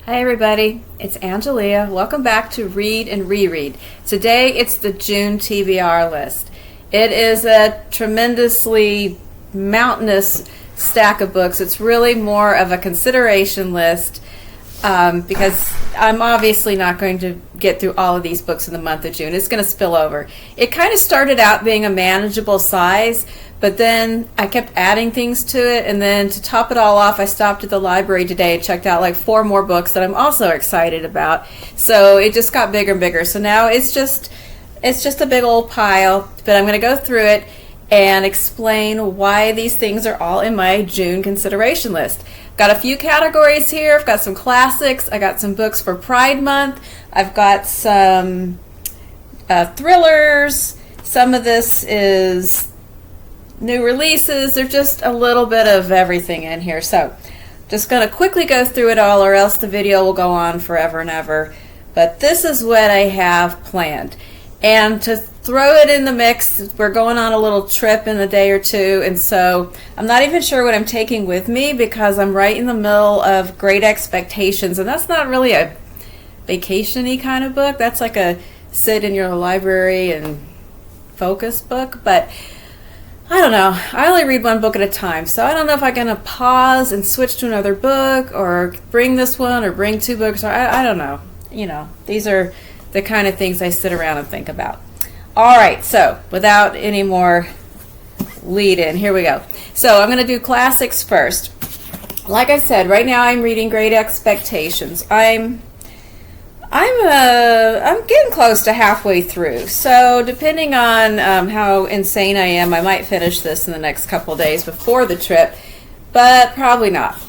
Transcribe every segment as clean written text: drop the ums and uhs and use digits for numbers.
Hi everybody, it's Antonia. Welcome back to Read and Reread. Today it's the June TBR list. It is a tremendously mountainous stack of books. It's really more of a consideration list because I'm obviously not going to get through all of these books in the month of June. It's going to spill over. It kind of started out being a manageable size, but then I kept adding things to it, and then to top it all off, I stopped at the library today and checked out like 4 more books that I'm also excited about. So it just got bigger and bigger. So now it's just a big old pile, but I'm going to go through it and explain why these things are all in my June consideration list. Got a few categories here. I've got some classics. I got some books for Pride Month. I've got some thrillers. Some of this is new releases. There's just a little bit of everything in here. So just going to quickly go through it all, or else the video will go on forever and ever. But this is what I have planned. And to throw it in the mix, we're going on a little trip in a day or two, and so I'm not even sure what I'm taking with me because I'm right in the middle of Great Expectations, and that's not really a vacation-y kind of book. That's like a sit in your library and focus book, but I don't know. I only read one book at a time, so I don't know if I'm going to pause and switch to another book or bring this one or bring 2 books, or I don't know. You know, these are the kind of things I sit around and think about. All right, so without any more lead in, here we go. So I'm going to do classics first. Like I said, right now I'm reading Great Expectations. I'm getting close to halfway through. So depending on how insane I am, I might finish this in the next couple of days before the trip, but probably not.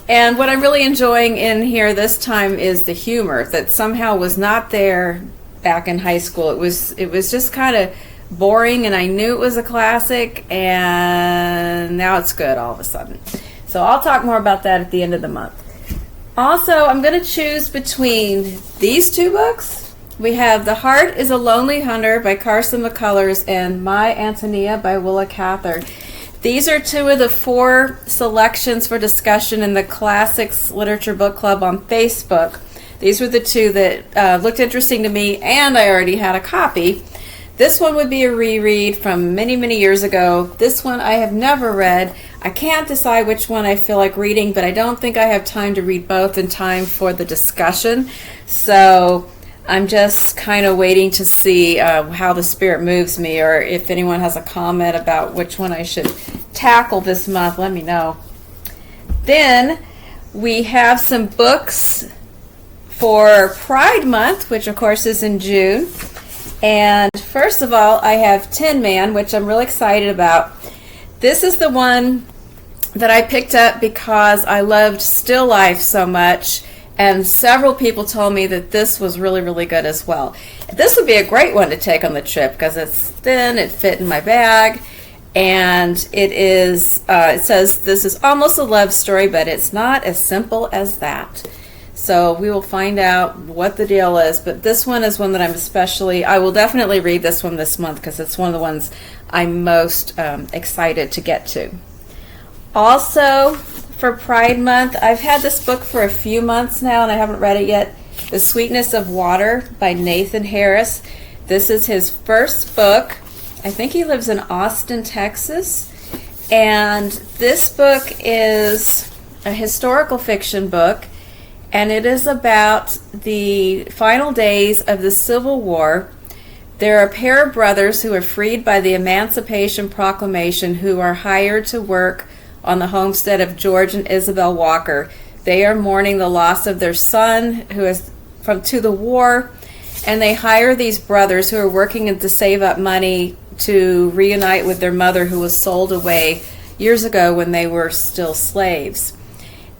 And what I'm really enjoying in here this time is the humor that somehow was not there back in high school. It was just kind of boring, and I knew it was a classic, and now it's good all of a sudden. So I'll talk more about that at the end of the month. Also, I'm going to choose between these 2 books. We have The Heart is a Lonely Hunter by Carson McCullers and My Antonia by Willa Cather. These are 2 of the 4 selections for discussion in the Classics Literature Book Club on Facebook. These were the 2 that looked interesting to me, and I already had a copy. This one would be a reread from many, many years ago. This one I have never read. I can't decide which one I feel like reading, but I don't think I have time to read both in time for the discussion. So I'm just kind of waiting to see how the spirit moves me, or if anyone has a comment about which one I should tackle this month, let me know. Then we have some books for Pride Month, which of course is in June. And first of all, I have Tin Man, which I'm really excited about. This is the one that I picked up because I loved Still Life so much, and several people told me that this was really, really good as well. This would be a great one to take on the trip because it's thin, it fit in my bag, and it is. It says this is almost a love story, but it's not as simple as that. So we will find out what the deal is, but this one is one that I will definitely read this one this month because it's one of the ones I'm most excited to get to. Also, for Pride Month, I've had this book for a few months now and I haven't read it yet. The Sweetness of Water by Nathan Harris. This is his first book. I think he lives in Austin, Texas. And this book is a historical fiction book. And it is about the final days of the Civil War. There are a pair of brothers who are freed by the Emancipation Proclamation who are hired to work on the homestead of George and Isabel Walker. They are mourning the loss of their son who is to the war, and they hire these brothers who are working to save up money to reunite with their mother who was sold away years ago when they were still slaves.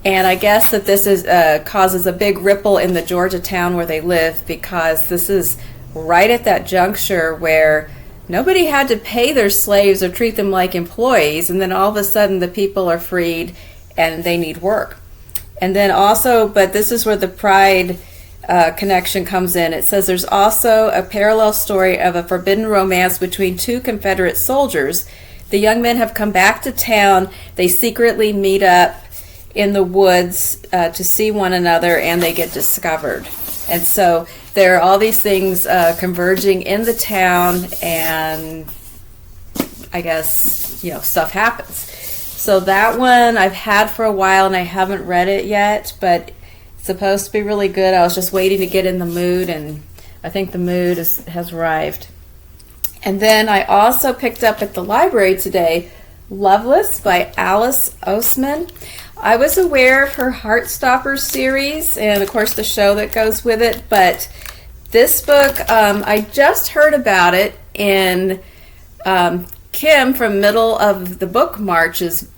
And I guess that this is causes a big ripple in the Georgia town where they live, because this is right at that juncture where nobody had to pay their slaves or treat them like employees, and then all of a sudden the people are freed and they need work. And then also, but this is where the Pride connection comes in. It says there's also a parallel story of a forbidden romance between 2 Confederate soldiers. The young men have come back to town. They secretly meet up in the woods to see one another, and they get discovered. And so there are all these things converging in the town, and I guess, stuff happens. So that one I've had for a while, and I haven't read it yet, but it's supposed to be really good. I was just waiting to get in the mood, and I think the mood has arrived. And then I also picked up at the library today Loveless by Alice Oseman. I was aware of her Heartstopper series and, of course, the show that goes with it, but this book, I just heard about it in Kim from Middle of the Book March's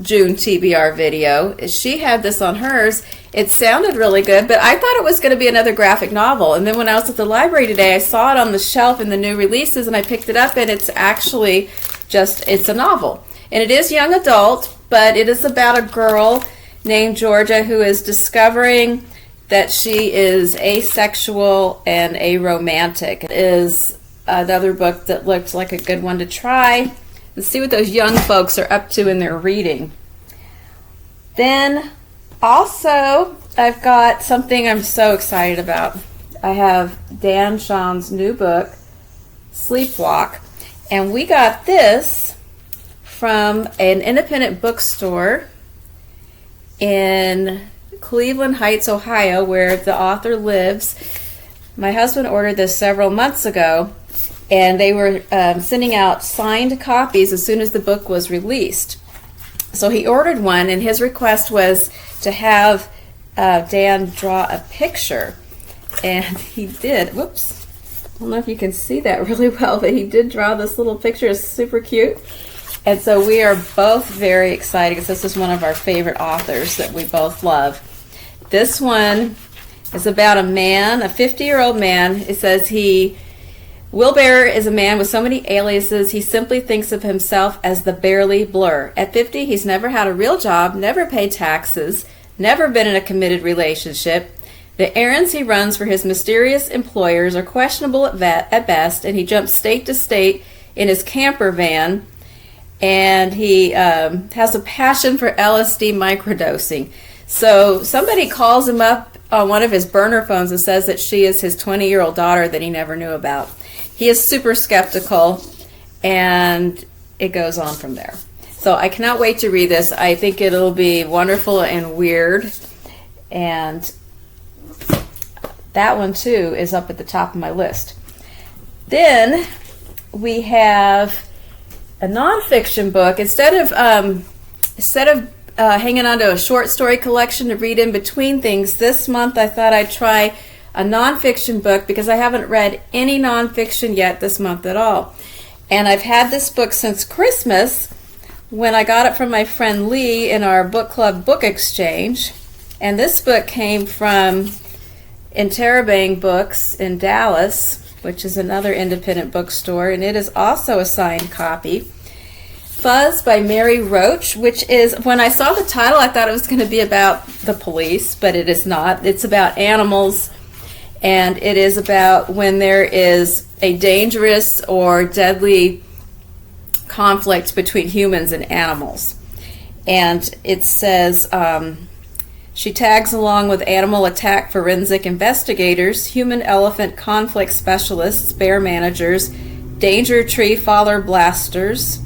June TBR video. She had this on hers. It sounded really good, but I thought it was going to be another graphic novel. And then when I was at the library today, I saw it on the shelf in the new releases, and I picked it up, and it's actually it's a novel. And it is young adult, but it is about a girl named Georgia who is discovering that she is asexual and aromantic. It is another book that looked like a good one to try. Let's see what those young folks are up to in their reading. Then also, I've got something I'm so excited about. I have Dan Chaon's new book, Sleepwalk, and we got this from an independent bookstore in Cleveland Heights, Ohio, where the author lives. My husband ordered this several months ago, and they were sending out signed copies as soon as the book was released. So he ordered one, and his request was to have Dan draw a picture. And he did. Whoops. I don't know if you can see that really well, but he did draw this little picture. It's super cute. And so we are both very excited because this is one of our favorite authors that we both love. This one is about a man, a 50-year-old man. It says Will Bearer is a man with so many aliases, he simply thinks of himself as the barely blur. At 50, he's never had a real job, never paid taxes, never been in a committed relationship. The errands he runs for his mysterious employers are questionable at best, and he jumps state to state in his camper van, and he has a passion for LSD microdosing. So somebody calls him up on one of his burner phones and says that she is his 20-year-old daughter that he never knew about. He is super skeptical, and it goes on from there. So I cannot wait to read this. I think it'll be wonderful and weird, and that one too is up at the top of my list. Then we have a nonfiction book. Instead of hanging on to a short story collection to read in between things, this month I thought I'd try a nonfiction book because I haven't read any nonfiction yet this month at all. And I've had this book since Christmas when I got it from my friend Lee in our book club book exchange. And this book came from Interrobang Books in Dallas, which is another independent bookstore, and it is also a signed copy. Fuzz by Mary Roach, which is, when I saw the title, I thought it was going to be about the police, but it is not. It's about animals, and it is about when there is a dangerous or deadly conflict between humans and animals. And it says, she tags along with animal attack forensic investigators, human-elephant conflict specialists, bear managers, danger tree faller blasters,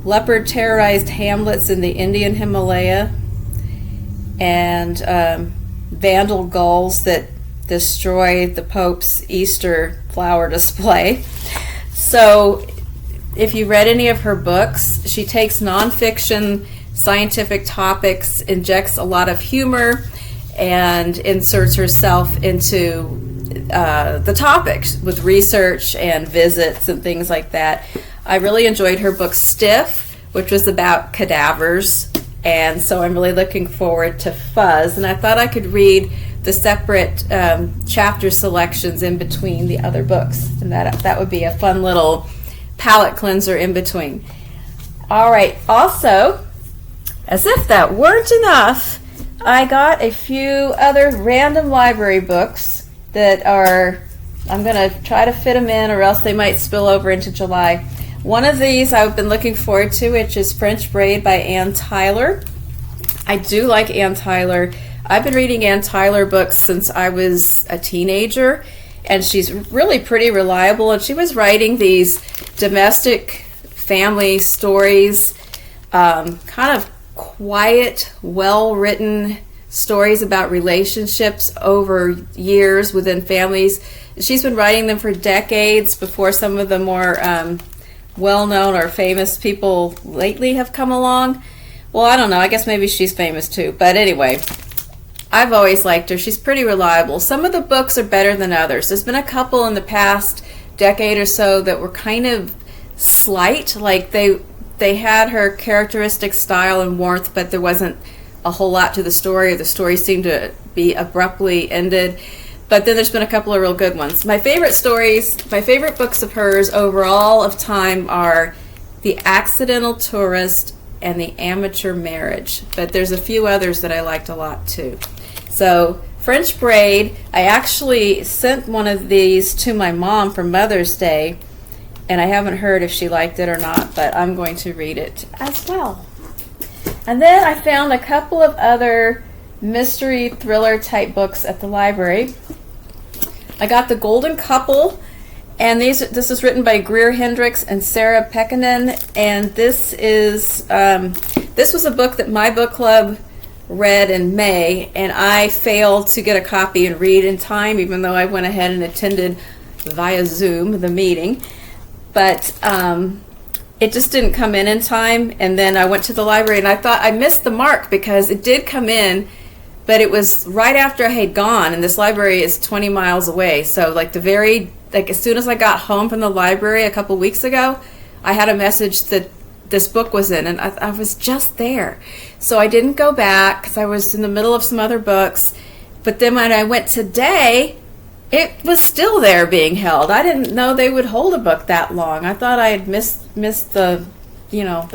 leopard-terrorized hamlets in the Indian Himalaya, and vandal gulls that destroy the Pope's Easter flower display. So if you read any of her books, she takes nonfiction scientific topics, injects a lot of humor, and inserts herself into the topics with research and visits and things like that. I really enjoyed her book Stiff, which was about cadavers, and so I'm really looking forward to Fuzz. And I thought I could read the separate chapter selections in between the other books, and that would be a fun little palate cleanser in between. All right, also, as if that weren't enough, I got a few other random library books that I'm going to try to fit them in, or else they might spill over into July. One of these I've been looking forward to, which is French Braid by Ann Tyler. I do like Ann Tyler. I've been reading Ann Tyler books since I was a teenager, and she's really pretty reliable. And she was writing these domestic family stories, kind of quiet, well-written stories about relationships over years within families. She's been writing them for decades before some of the more well-known or famous people lately have come along. Well, I don't know. I guess maybe she's famous too. But anyway, I've always liked her. She's pretty reliable. Some of the books are better than others. There's been a couple in the past decade or so that were kind of slight. Like they had her characteristic style and warmth, but there wasn't a whole lot to the story, or the story seemed to be abruptly ended. But then there's been a couple of real good ones. My favorite books of hers overall of time are The Accidental Tourist and The Amateur Marriage. But there's a few others that I liked a lot too. So French Braid, I actually sent one of these to my mom for Mother's Day, and I haven't heard if she liked it or not, but I'm going to read it as well. And then I found a couple of other mystery thriller type books at the library. I got The Golden Couple, and this is written by Greer, Hendricks, and Sarah Pekkanen, and this was a book that my book club read in May, and I failed to get a copy and read in time, even though I went ahead and attended via Zoom the meeting. But it just didn't come in time, and then I went to the library, and I thought I missed the mark because it did come in, but it was right after I had gone, and this library is 20 miles away. So as soon as I got home from the library a couple weeks ago, I had a message that this book was in, and I was just there. So I didn't go back because I was in the middle of some other books. But then when I went today, it was still there being held. I didn't know they would hold a book that long. I thought I had missed the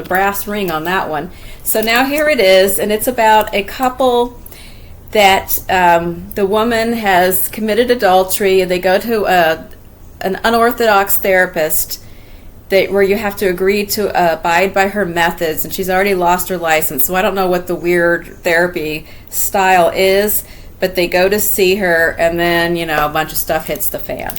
brass ring on that one. So now here it is, and it's about a couple that the woman has committed adultery, and they go to an unorthodox therapist where you have to agree to abide by her methods, and she's already lost her license. So I don't know what the weird therapy style is, but they go to see her, and then, a bunch of stuff hits the fan.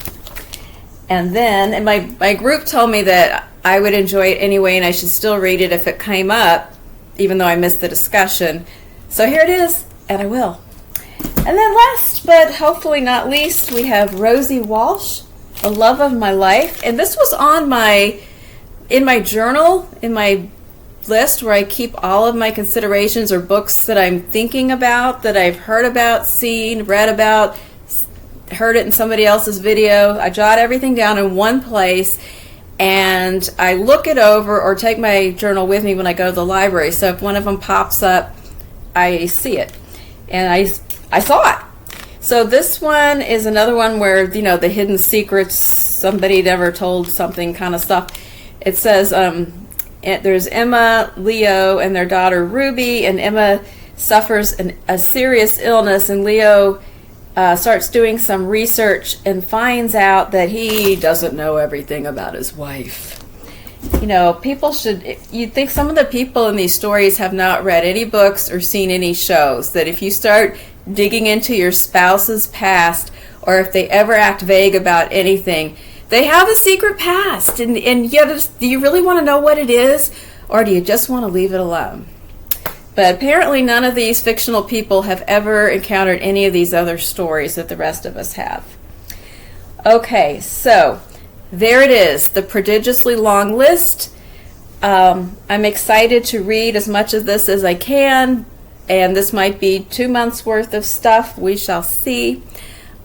And then my group told me that I would enjoy it anyway, and I should still read it if it came up, even though I missed the discussion. So here it is, and I will. And then last, but hopefully not least, we have Rosie Walsh, The Love of My Life. And this was in my journal, in my list where I keep all of my considerations or books that I'm thinking about, that I've heard about, seen, read about, heard it in somebody else's video. I jot everything down in one place, and I look it over or take my journal with me when I go to the library. So if one of them pops up, I see it. And I saw it. So this one is another one where, the hidden secrets, somebody never told something kind of stuff. It says there's Emma, Leo, and their daughter Ruby, and Emma suffers a serious illness, and Leo starts doing some research and finds out that he doesn't know everything about his wife. You'd think some of the people in these stories have not read any books or seen any shows, that if you start digging into your spouse's past, or if they ever act vague about anything, they have a secret past, and do you really want to know what it is, or do you just want to leave it alone? But apparently none of these fictional people have ever encountered any of these other stories that the rest of us have. Okay, so there it is, the prodigiously long list. I'm excited to read as much of this as I can, and this might be 2 months worth of stuff. We shall see.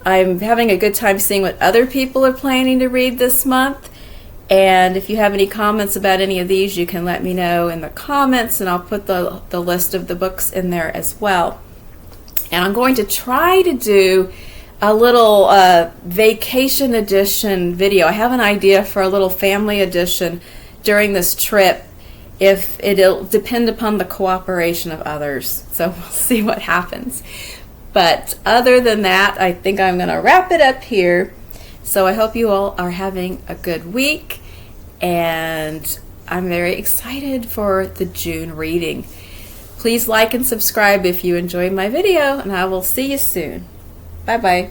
I'm having a good time seeing what other people are planning to read this month. And if you have any comments about any of these, you can let me know in the comments, and I'll put the list of the books in there as well. And I'm going to try to do a little vacation edition video. I have an idea for a little family edition during this trip. If it'll depend upon the cooperation of others. So we'll see what happens. But other than that, I think I'm going to wrap it up here. So I hope you all are having a good week, and I'm very excited for the June reading. Please like and subscribe if you enjoyed my video, and I will see you soon. Bye-bye.